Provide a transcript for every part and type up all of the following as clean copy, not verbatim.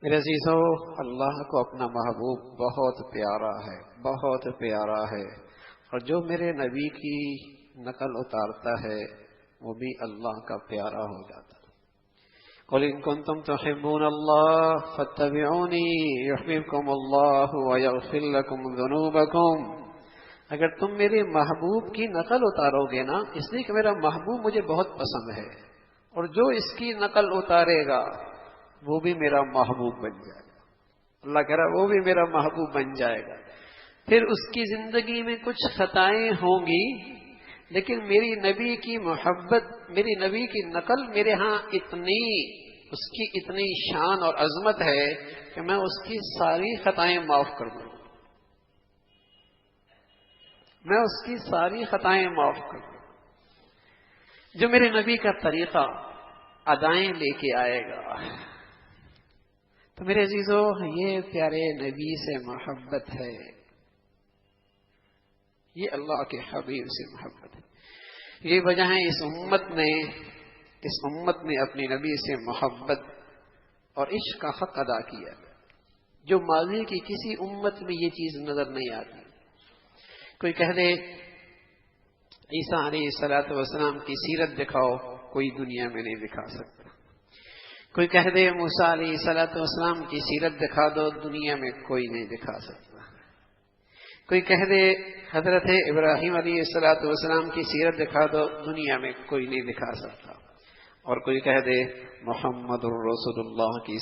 میرے عزیزو، اللہ کو اپنا محبوب بہت پیارا ہے، بہت پیارا ہے، اور جو میرے نبی کی نقل اتارتا ہے وہ بھی اللہ کا پیارا ہو جاتا ہے۔ قل ان کنتم تحبون اللہ فاتبعونی یحببکم اللہ ویغفر لکم ذنوبکم۔ اگر تم میرے محبوب کی نقل اتارو گے نا، اس لیے کہ میرا محبوب مجھے بہت پسند ہے، اور جو اس کی نقل اتارے گا وہ بھی میرا محبوب بن جائے گا۔ اللہ کہہ رہا وہ بھی میرا محبوب بن جائے گا۔ پھر اس کی زندگی میں کچھ خطائیں ہوں گی، لیکن میری نبی کی محبت، میری نبی کی نقل میرے ہاں اتنی، اس کی اتنی شان اور عظمت ہے کہ میں اس کی ساری خطائیں معاف کر دوں، میں اس کی ساری خطائیں معاف کر دوں۔ جو میرے نبی کا طریقہ ادائیں لے کے آئے گا، تو میرے عزیزو یہ پیارے نبی سے محبت ہے، یہ اللہ کے حبیب سے محبت ہے۔ یہ وجہ ہے اس امت نے اپنی نبی سے محبت اور عشق کا حق ادا کیا، جو ماضی کی کسی امت میں یہ چیز نظر نہیں آتی۔ کوئی کہہ دے عیسیٰ علیہ السلام کی سیرت دکھاؤ، کوئی دنیا میں نہیں دکھا سکتا۔ کوئی کہہ دے موسیٰ علیہ السلام کی سیرت دکھا دو، دنیا میں کوئی نہیں دکھا سکتا۔ کوئی کہہ دے حضرت ابراہیم علیہ السلام کی سیرت دکھا دو، دنیا میں کوئی نہیں دکھا سکتا۔ اور کوئی کہہ دے محمد الرسول اللہ کی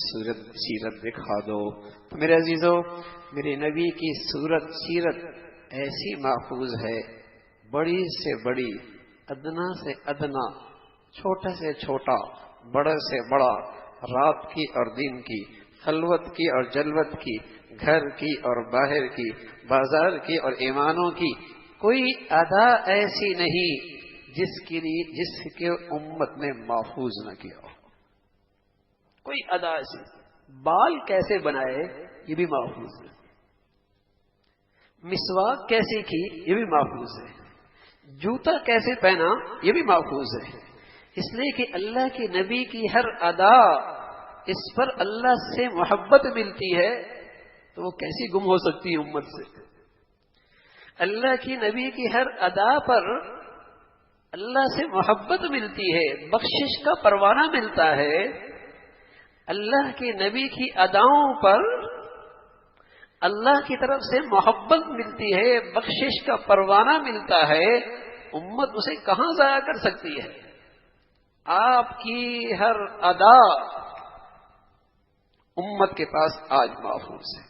سیرت دکھا دو۔ تو میرے عزیزو، میرے نبی کی سیرت ایسی محفوظ ہے، بڑی سے بڑی، ادنا سے ادنا، چھوٹا سے چھوٹا، بڑا سے بڑا، رات کی اور دن کی، خلوت کی اور جلوت کی، گھر کی اور باہر کی، بازار کی اور ایوانوں کی، کوئی ادا ایسی نہیں جس کے امت نے محفوظ نہ کیا ہو۔ کوئی ادا ایسی، بال کیسے بنائے یہ بھی محفوظ ہے، مسواک کیسے کی یہ بھی محفوظ ہے، جوتا کیسے پہنا یہ بھی محفوظ ہے۔ اس لیے کہ اللہ کے نبی کی ہر ادا، اس پر اللہ سے محبت ملتی ہے، تو وہ کیسی گم ہو سکتی ہے امت سے؟ اللہ کی نبی کی ہر ادا پر اللہ سے محبت ملتی ہے، بخشش کا پروانہ ملتا ہے۔ اللہ کے نبی کی اداؤں پر اللہ کی طرف سے محبت ملتی ہے، بخشش کا پروانہ ملتا ہے، امت اسے کہاں ضائع کر سکتی ہے؟ آپ کی ہر ادا امت کے پاس آج محفوظ ہے۔